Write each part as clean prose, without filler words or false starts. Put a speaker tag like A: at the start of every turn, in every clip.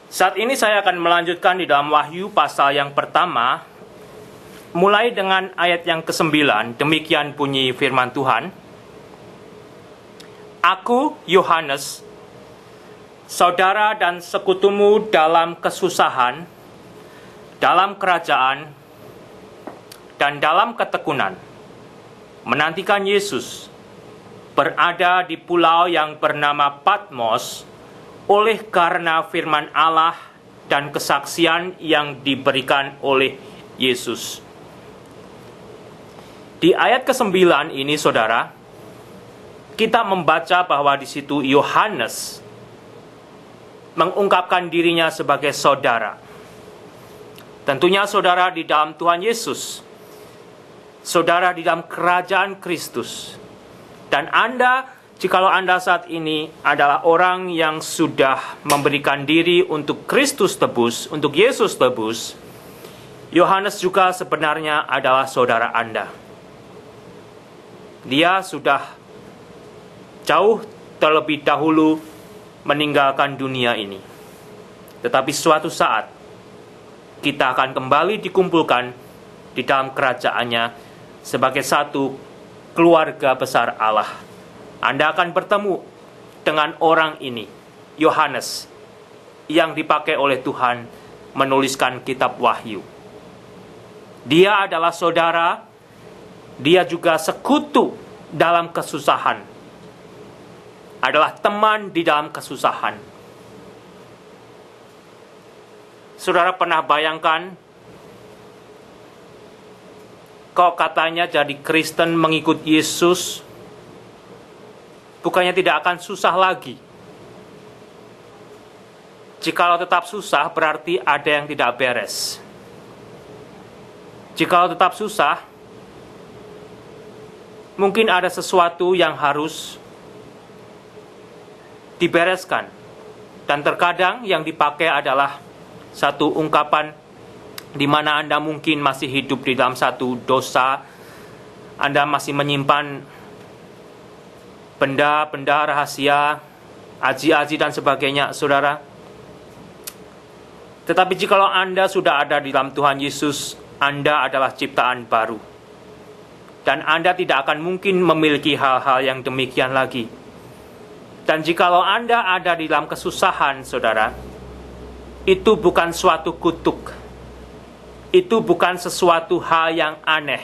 A: Saat ini saya akan melanjutkan di dalam Wahyu pasal yang pertama, mulai dengan ayat yang ke-9. Demikian bunyi firman Tuhan. Aku, Yohanes, saudara dan sekutumu dalam kesusahan, dalam kerajaan, dan dalam ketekunan, menantikan Yesus, berada di pulau yang bernama Patmos, oleh karena firman Allah dan kesaksian yang diberikan oleh Yesus. Di ayat ke-9 ini, saudara, kita membaca bahwa di situ Yohanes mengungkapkan dirinya sebagai saudara. Tentunya saudara di dalam Tuhan Yesus, saudara di dalam kerajaan Kristus. Dan jikalau Anda saat ini adalah orang yang sudah memberikan diri untuk Kristus tebus, untuk Yesus tebus, Yohanes juga sebenarnya adalah saudara Anda. Dia sudah jauh terlebih dahulu meninggalkan dunia ini. Tetapi suatu saat, kita akan kembali dikumpulkan di dalam kerajaannya sebagai satu keluarga besar Allah. Anda akan bertemu dengan orang ini, Yohanes, yang dipakai oleh Tuhan menuliskan kitab Wahyu. Dia adalah saudara, dia juga sekutu dalam kesusahan, adalah teman di dalam kesusahan. Saudara pernah bayangkan, kok katanya jadi Kristen mengikut Yesus, bukannya tidak akan susah lagi? Jikalau tetap susah, berarti ada yang tidak beres. Jikalau tetap susah, mungkin ada sesuatu yang harus dibereskan. Dan terkadang yang dipakai adalah satu ungkapan di mana Anda mungkin masih hidup di dalam satu dosa, Anda masih menyimpan benda-benda rahasia, aji-aji dan sebagainya, saudara. Tetapi jikalau Anda sudah ada di dalam Tuhan Yesus, Anda adalah ciptaan baru. Dan Anda tidak akan mungkin memiliki hal-hal yang demikian lagi. Dan jikalau Anda ada di dalam kesusahan, saudara, itu bukan suatu kutuk. Itu bukan sesuatu hal yang aneh.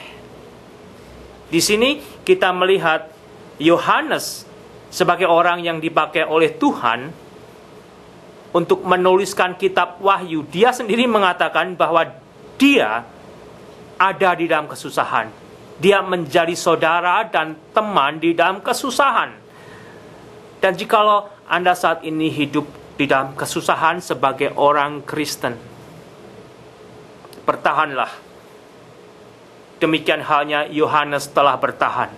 A: Di sini kita melihat Yohanes sebagai orang yang dipakai oleh Tuhan untuk menuliskan kitab Wahyu. Dia sendiri mengatakan bahwa dia ada di dalam kesusahan. Dia menjadi saudara dan teman di dalam kesusahan. Dan jikalau Anda saat ini hidup di dalam kesusahan sebagai orang Kristen, bertahanlah. Demikian halnya Yohanes telah bertahan.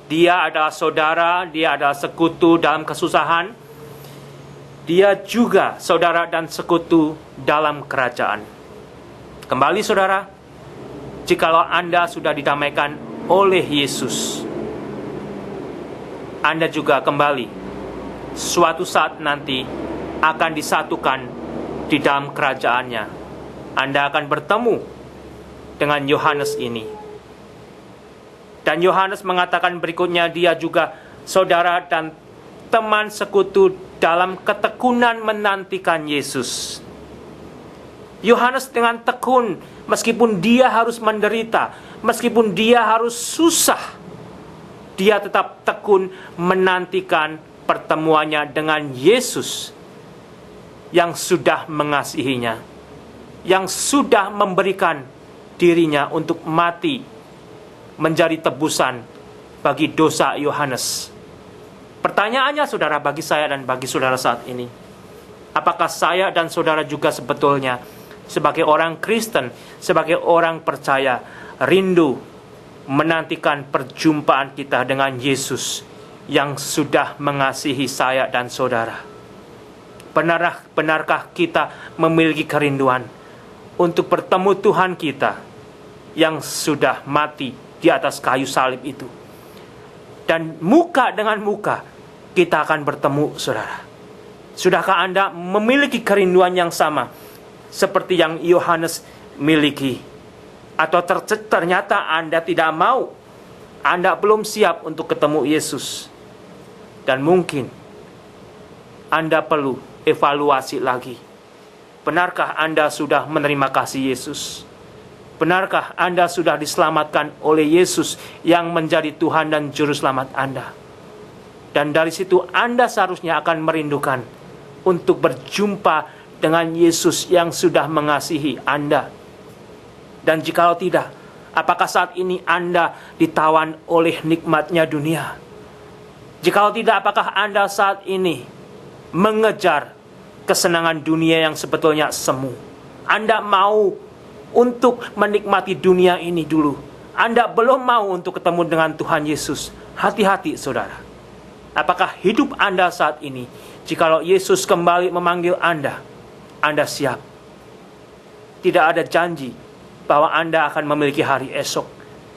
A: Dia adalah saudara, dia adalah sekutu dalam kesusahan. Dia juga saudara dan sekutu dalam kerajaan. Kembali saudara, jikalau Anda sudah didamaikan oleh Yesus, Anda juga kembali suatu saat nanti akan disatukan di dalam kerajaannya. Anda akan bertemu dengan Yohanes ini. Dan Yohanes mengatakan berikutnya, dia juga saudara dan teman sekutu dalam ketekunan menantikan Yesus. Yohanes dengan tekun, meskipun dia harus menderita, meskipun dia harus susah, dia tetap tekun menantikan pertemuannya dengan Yesus yang sudah mengasihinya, yang sudah memberikan dirinya untuk mati menjadi tebusan bagi dosa Yohanes. Pertanyaannya saudara, bagi saya dan bagi saudara saat ini, apakah saya dan saudara juga sebetulnya sebagai orang Kristen, sebagai orang percaya, rindu menantikan perjumpaan kita dengan Yesus yang sudah mengasihi saya dan saudara? Benarkah kita memiliki kerinduan untuk bertemu Tuhan kita yang sudah mati di atas kayu salib itu? Dan muka dengan muka kita akan bertemu, saudara. Sudahkah Anda memiliki kerinduan yang sama seperti yang Yohanes miliki? Atau ternyata Anda tidak mau, Anda belum siap untuk ketemu Yesus, dan mungkin Anda perlu evaluasi lagi. Benarkah Anda sudah menerima kasih Yesus? Benarkah Anda sudah diselamatkan oleh Yesus yang menjadi Tuhan dan Juru Selamat Anda? Dan dari situ Anda seharusnya akan merindukan untuk berjumpa dengan Yesus yang sudah mengasihi Anda. Dan jikalau tidak, apakah saat ini Anda ditawan oleh nikmatnya dunia? Jikalau tidak, apakah Anda saat ini mengejar kesenangan dunia yang sebetulnya semu? Anda mau untuk menikmati dunia ini dulu. Anda belum mau untuk ketemu dengan Tuhan Yesus. Hati-hati, saudara. Apakah hidup Anda saat ini, jikalau Yesus kembali memanggil Anda siap? Tidak ada janji bahwa Anda akan memiliki hari esok,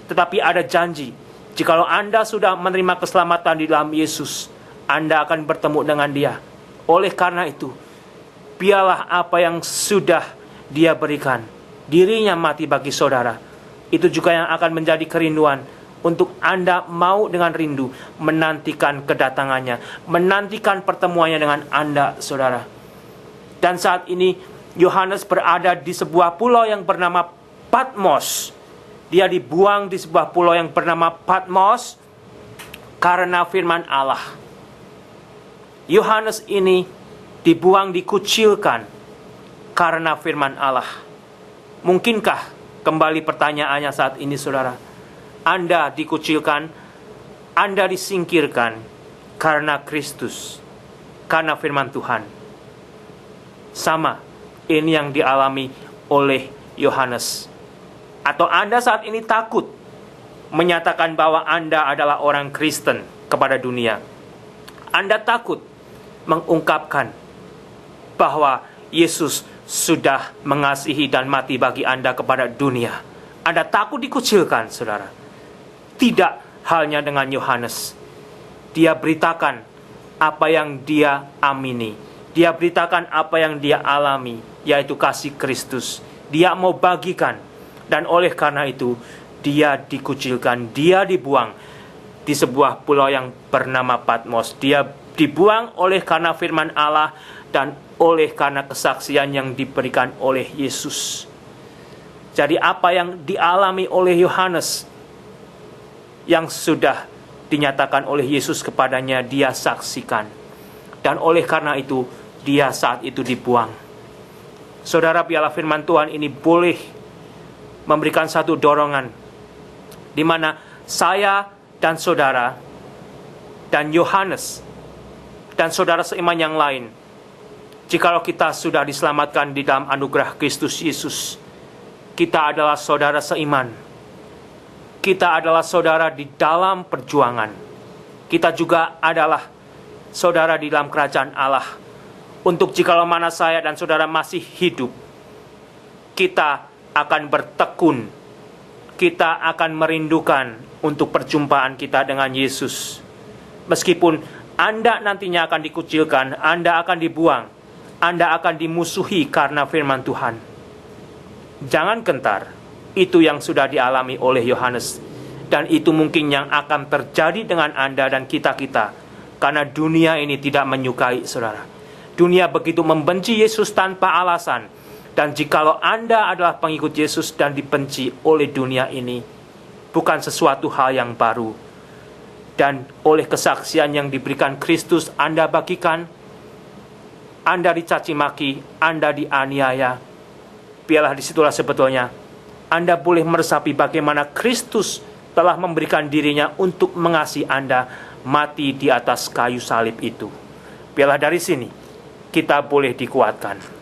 A: tetapi ada janji, jikalau Anda sudah menerima keselamatan di dalam Yesus, Anda akan bertemu dengan Dia. Oleh karena itu, biarlah apa yang sudah Dia berikan, dirinya mati bagi saudara, itu juga yang akan menjadi kerinduan untuk Anda mau dengan rindu menantikan kedatangannya, menantikan pertemuannya dengan Anda, saudara. Dan saat ini Yohanes berada di sebuah pulau yang bernama Patmos. Dia dibuang di sebuah pulau yang bernama Patmos karena firman Allah. Yohanes ini dibuang, dikucilkan karena firman Allah. Mungkinkah, kembali pertanyaannya saat ini, saudara, Anda dikucilkan, Anda disingkirkan karena Kristus, karena firman Tuhan? Sama, ini yang dialami oleh Yohanes. Atau Anda saat ini takut menyatakan bahwa Anda adalah orang Kristen kepada dunia? Anda takut mengungkapkan bahwa Yesus sudah mengasihi dan mati bagi Anda kepada dunia? Anda takut dikucilkan, saudara? Tidak halnya dengan Yohanes. Dia beritakan apa yang dia amini. Dia beritakan apa yang dia alami, yaitu kasih Kristus. Dia mau bagikan. Dan oleh karena itu, dia dikucilkan. Dia dibuang di sebuah pulau yang bernama Patmos. Dia dibuang oleh karena firman Allah dan oleh karena kesaksian yang diberikan oleh Yesus. Jadi apa yang dialami oleh Yohanes, yang sudah dinyatakan oleh Yesus kepadanya, dia saksikan. Dan oleh karena itu, dia saat itu dibuang. Saudara, biarlah firman Tuhan ini boleh memberikan satu dorongan, di mana saya dan saudara, dan Yohanes, dan saudara seiman yang lain, jikalau kita sudah diselamatkan di dalam anugerah Kristus Yesus, kita adalah saudara seiman. Kita adalah saudara di dalam perjuangan. Kita juga adalah saudara di dalam kerajaan Allah. Untuk jikalau mana saya dan saudara masih hidup, kita akan bertekun. Kita akan merindukan untuk perjumpaan kita dengan Yesus. Meskipun Anda nantinya akan dikucilkan, Anda akan dibuang, Anda akan dimusuhi karena firman Tuhan. Jangan gentar. Itu yang sudah dialami oleh Yohanes. Dan itu mungkin yang akan terjadi dengan Anda dan kita-kita. Karena dunia ini tidak menyukai, saudara. Dunia begitu membenci Yesus tanpa alasan. Dan jikalau Anda adalah pengikut Yesus dan dibenci oleh dunia ini, bukan sesuatu hal yang baru. Dan oleh kesaksian yang diberikan Kristus, Anda bagikan, Anda dicaci maki, Anda dianiaya. Biarlah disitulah sebetulnya Anda boleh meresapi bagaimana Kristus telah memberikan dirinya untuk mengasihi Anda, mati di atas kayu salib itu. Biarlah dari sini kita boleh dikuatkan.